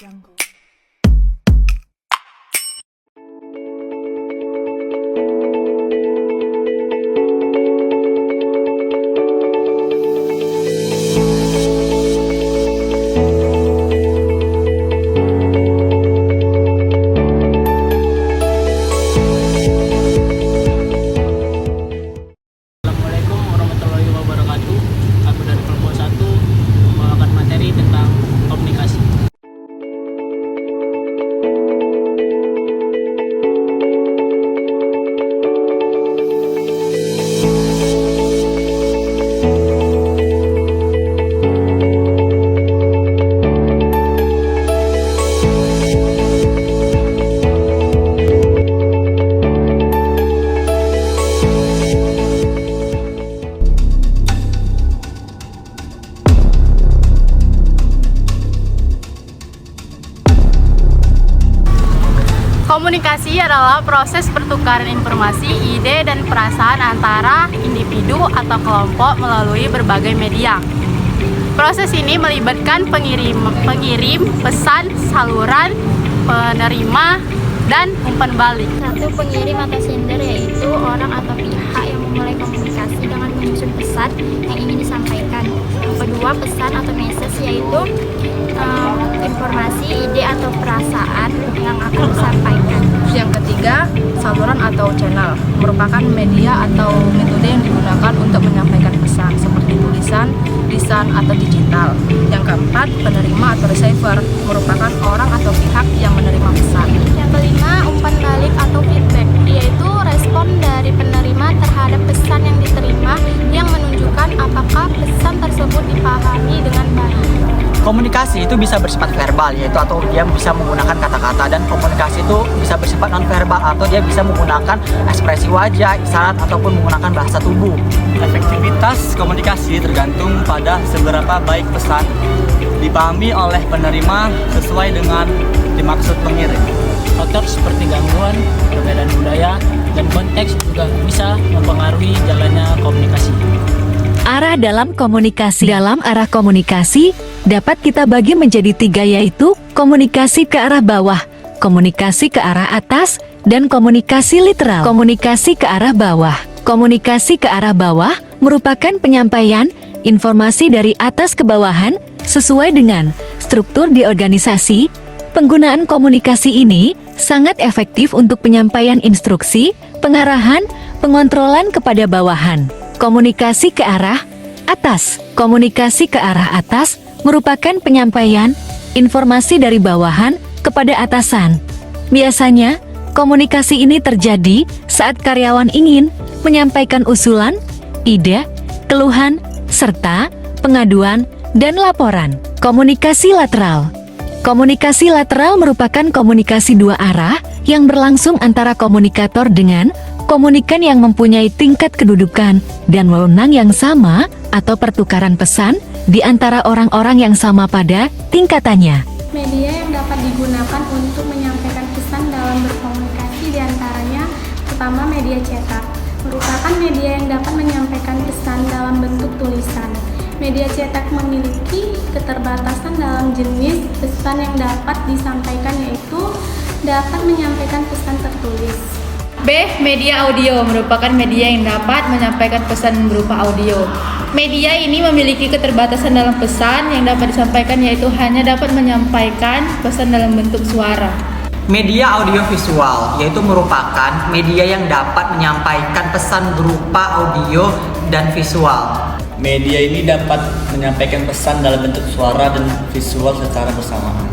Jungle. Assalamualaikum warahmatullahi wabarakatuh. Aku dari kelompok 1 membawakan materi tentang komunikasi. Komunikasi adalah proses pertukaran informasi, ide, dan perasaan antara individu atau kelompok melalui berbagai media. Proses ini melibatkan pengirim, pesan, saluran, penerima, dan umpan balik. Satu, pengirim atau sender, yaitu orang atau pihak yang memulai komunikasi dengan menyusun pesan yang ingin disampaikan. Yang kedua, pesan atau message, yaitu informasi, ide atau perasaan yang akan disampaikan. Yang ketiga, saluran atau channel merupakan media atau metode yang digunakan untuk menyampaikan pesan seperti tulisan, lisan, atau digital. Yang keempat, penerima atau receiver merupakan orang atau pihak yang menerima pesan. Yang kelima, umpan balik atau feedback, yaitu respon dari penerima terhadap pesan yang diterima yang menunjukkan apakah pesan tersebut dipahami dengan baik. Komunikasi itu bisa bersifat verbal, yaitu atau dia bisa menggunakan kata-kata, dan komunikasi itu bisa bersifat non-verbal atau dia bisa menggunakan ekspresi wajah, isyarat, ataupun menggunakan bahasa tubuh. Efektivitas komunikasi tergantung pada seberapa baik pesan dipahami oleh penerima sesuai dengan dimaksud pengirim. Faktor seperti gangguan, perbedaan budaya, dan konteks juga bisa mempengaruhi jalannya komunikasi. Arah dalam komunikasi. Dalam arah komunikasi, dapat kita bagi menjadi 3, yaitu komunikasi ke arah bawah, komunikasi ke arah atas, dan komunikasi literal. Komunikasi ke arah bawah. Komunikasi ke arah bawah merupakan penyampaian informasi dari atas ke bawahan sesuai dengan struktur di organisasi. Penggunaan komunikasi ini sangat efektif untuk penyampaian instruksi, pengarahan, pengontrolan kepada bawahan. Komunikasi ke arah atas. Komunikasi ke arah atas merupakan penyampaian informasi dari bawahan kepada atasan. Biasanya, komunikasi ini terjadi saat karyawan ingin menyampaikan usulan, ide, keluhan, serta pengaduan dan laporan. Komunikasi lateral. Komunikasi lateral merupakan komunikasi dua arah yang berlangsung antara komunikator dengan komunikan yang mempunyai tingkat kedudukan dan wewenang yang sama atau pertukaran pesan di antara orang-orang yang sama pada tingkatannya. Media yang dapat digunakan untuk menyampaikan pesan dalam berkomunikasi diantaranya: pertama, media cetak merupakan media yang dapat menyampaikan pesan dalam bentuk tulisan. Media cetak memiliki keterbatasan dalam jenis pesan yang dapat disampaikan, yaitu dapat menyampaikan pesan tertulis. B. Media audio merupakan media yang dapat menyampaikan pesan berupa audio. Media ini memiliki keterbatasan dalam pesan yang dapat disampaikan, yaitu hanya dapat menyampaikan pesan dalam bentuk suara. Media audiovisual yaitu merupakan media yang dapat menyampaikan pesan berupa audio dan visual. Media ini dapat menyampaikan pesan dalam bentuk suara dan visual secara bersamaan.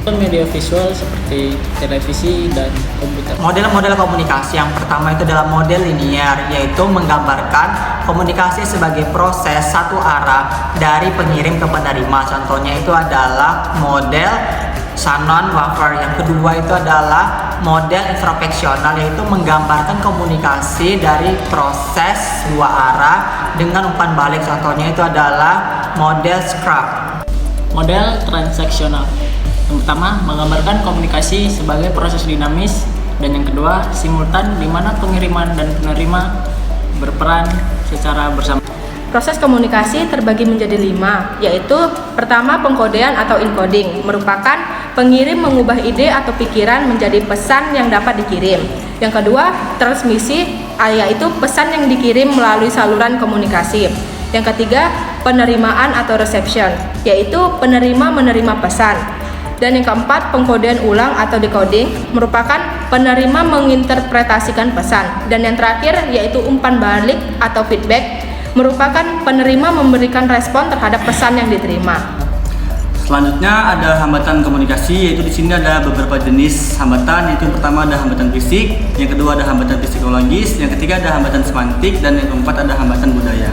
Media visual seperti televisi dan komputer. Model-model komunikasi yang pertama itu adalah model linier, yaitu menggambarkan komunikasi sebagai proses satu arah dari pengirim ke penerima. Contohnya itu adalah model Shannon-Wafer. Yang kedua itu adalah model introspeksional, yaitu menggambarkan komunikasi dari proses dua arah dengan umpan balik. Contohnya itu adalah model Scrap. Model transaksional. Yang pertama, menggambarkan komunikasi sebagai proses dinamis, dan yang kedua, simultan, di mana pengiriman dan penerima berperan secara bersama. Proses komunikasi terbagi menjadi 5, yaitu pertama pengkodean atau encoding, merupakan pengirim mengubah ide atau pikiran menjadi pesan yang dapat dikirim. Yang kedua, transmisi, yaitu pesan yang dikirim melalui saluran komunikasi. Yang ketiga, penerimaan atau reception, yaitu penerima menerima pesan. Dan yang keempat, pengkodean ulang atau decoding, merupakan penerima menginterpretasikan pesan. Dan yang terakhir, yaitu umpan balik atau feedback, merupakan penerima memberikan respon terhadap pesan yang diterima. Selanjutnya ada hambatan komunikasi, yaitu di sini ada beberapa jenis hambatan, yaitu yang pertama ada hambatan fisik, yang kedua ada hambatan psikologis, yang ketiga ada hambatan semantik, dan yang keempat ada hambatan budaya.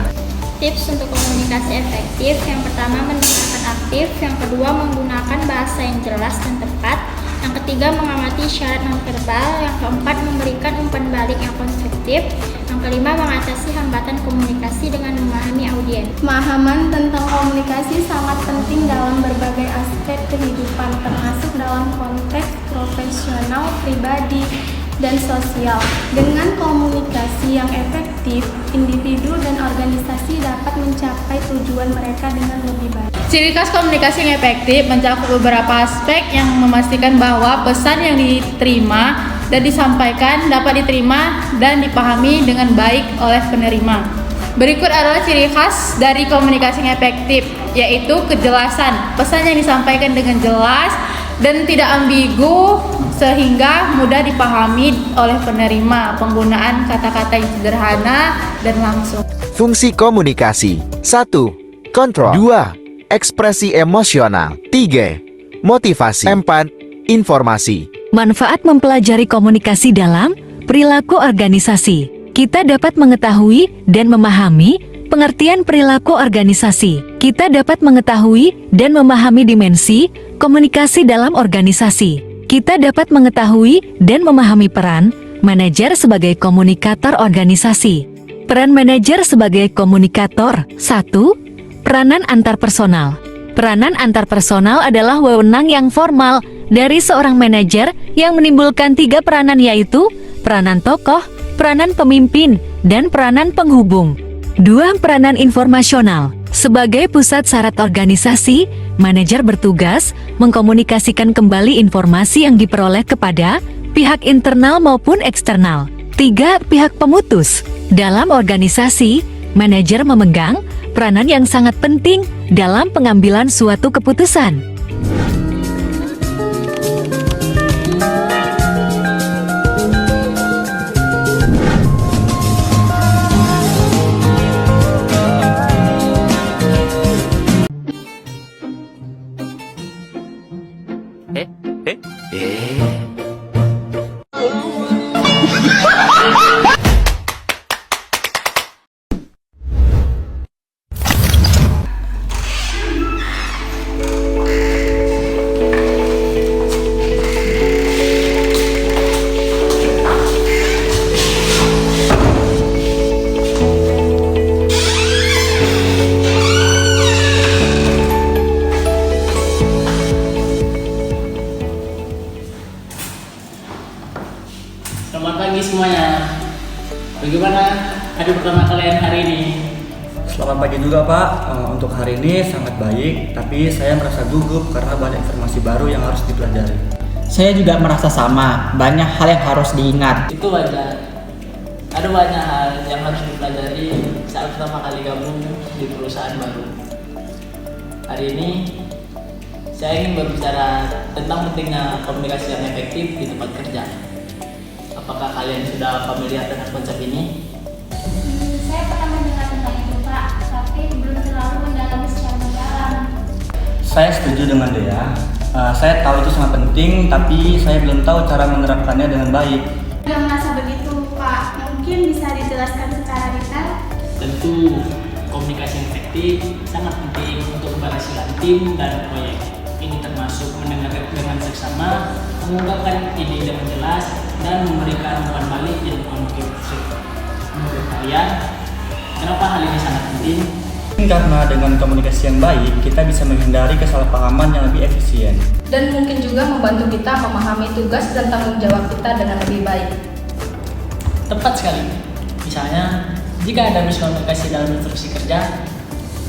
Tips untuk komunikasi efektif, yang pertama mendengarkan aktif, yang kedua menggunakan bahasa yang jelas dan tepat, yang ketiga mengamati syarat nonverbal, yang keempat memberikan umpan balik yang konstruktif, yang kelima mengatasi hambatan komunikasi dengan memahami audiens. Pemahaman tentang komunikasi sangat penting dalam berbagai aspek kehidupan, termasuk dalam konteks profesional, pribadi, dan sosial. Dengan komunikasi yang efektif, individu dan organisasi dapat mencapai tujuan mereka dengan lebih baik. Ciri khas komunikasi yang efektif mencakup beberapa aspek yang memastikan bahwa pesan yang diterima dan disampaikan dapat diterima dan dipahami dengan baik oleh penerima. Berikut adalah ciri khas dari komunikasi yang efektif, yaitu kejelasan. Pesan yang disampaikan dengan jelas dan tidak ambigu sehingga mudah dipahami oleh penerima. Penggunaan kata-kata yang sederhana dan langsung. Fungsi komunikasi 1. Kontrol 2. Ekspresi emosional 3. Motivasi 4. Informasi. Manfaat mempelajari komunikasi dalam perilaku organisasi. Kita dapat mengetahui dan memahami pengertian perilaku organisasi. Kita dapat mengetahui dan memahami dimensi komunikasi dalam organisasi. Kita dapat mengetahui dan memahami peran manajer sebagai komunikator organisasi. Peran manajer sebagai komunikator. 1. Peranan antarpersonal. Peranan antarpersonal adalah wewenang yang formal dari seorang manajer yang menimbulkan 3 peranan, yaitu peranan tokoh, peranan pemimpin, dan peranan penghubung. 2. Peranan informasional. Sebagai pusat syarat organisasi, manajer bertugas mengkomunikasikan kembali informasi yang diperoleh kepada pihak internal maupun eksternal. 3. Pihak pemutus. Dalam organisasi, manajer memegang peranan yang sangat penting dalam pengambilan suatu keputusan. Selamat pagi semuanya. Bagaimana hari pertama kalian hari ini? Selamat pagi juga Pak. Untuk hari ini sangat baik, tapi saya merasa gugup karena banyak informasi baru yang harus dipelajari. Saya juga merasa sama, banyak hal yang harus diingat. Itu wajar. Ada banyak hal yang harus dipelajari saat pertama kali gabung di perusahaan baru. Hari ini saya ingin berbicara tentang pentingnya komunikasi yang efektif di tempat kerja. Apakah kalian sudah familiar dengan konsep ini? Saya pernah mendengar tentang itu, Pak, tapi belum terlalu mendalami secara mendalam. Saya setuju dengan Dea. Saya tahu itu sangat penting, tapi saya belum tahu cara menerapkannya dengan baik. Tidak merasa begitu, Pak. Mungkin bisa dijelaskan secara detail? Tentu komunikasi yang efektif sangat penting untuk keberhasilan tim dan proyek. Ini termasuk mendengar dengan seksama, mengungkapkan ide dengan jelas, dan memberikan umpan balik yang konstruktif. Menurut kalian, kenapa hal ini sangat penting? Karena dengan komunikasi yang baik, kita bisa menghindari kesalahpahaman yang lebih efisien. Dan mungkin juga membantu kita memahami tugas dan tanggung jawab kita dengan lebih baik. Tepat sekali. Misalnya, Jika ada miskomunikasi dalam instruksi kerja,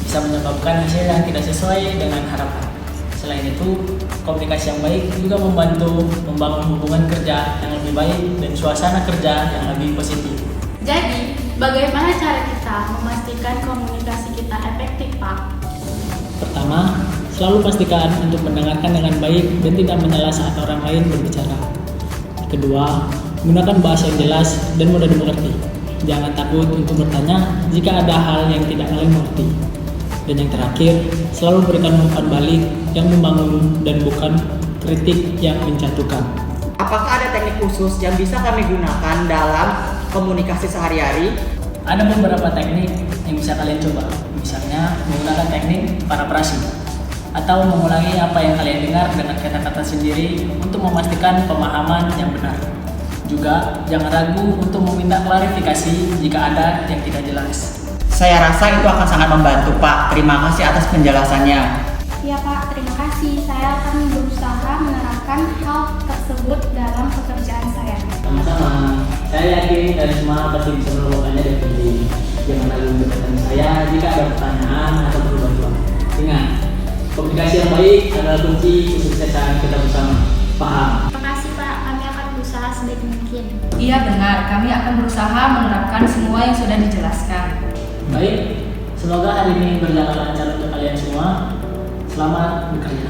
bisa menyebabkan hasil yang tidak sesuai dengan harapan. Selain itu, komunikasi yang baik juga membantu membangun hubungan kerja yang lebih baik dan suasana kerja yang lebih positif. Jadi, bagaimana cara kita memastikan komunikasi kita efektif, Pak? Pertama, selalu pastikan untuk mendengarkan dengan baik dan tidak menyela saat orang lain berbicara. Kedua, gunakan bahasa yang jelas dan mudah dimengerti. Jangan takut untuk bertanya jika ada hal yang tidak kalian mengerti. Dan yang terakhir, selalu berikan umpan balik yang membangun dan bukan kritik yang menjatuhkan. Apakah ada teknik khusus yang bisa kami gunakan dalam komunikasi sehari-hari? Ada beberapa teknik yang bisa kalian coba. Misalnya, menggunakan teknik parafrasi atau mengulangi apa yang kalian dengar dengan kata-kata sendiri untuk memastikan pemahaman yang benar. Juga, jangan ragu untuk meminta klarifikasi jika ada yang tidak jelas. Saya rasa itu akan sangat membantu, Pak. Terima kasih atas penjelasannya. Ya Pak, terima kasih. Saya akan berusaha menerapkan hal tersebut dalam pekerjaan saya. Sama-sama. Saya yakin kalian semua pasti bisa melakukannya dengan baik. Jangan ragu menghubungi saya jika ada pertanyaan atau perlu bantuan. Ingat, komunikasi yang baik adalah kunci kesuksesan kita bersama. Paham? Terima kasih Pak, kami akan berusaha sebaik mungkin. Iya benar, kami akan berusaha menerapkan semua yang sudah dijelaskan. Baik, semoga hari ini berjalan lancar untuk kalian semua. Selamat bekerja.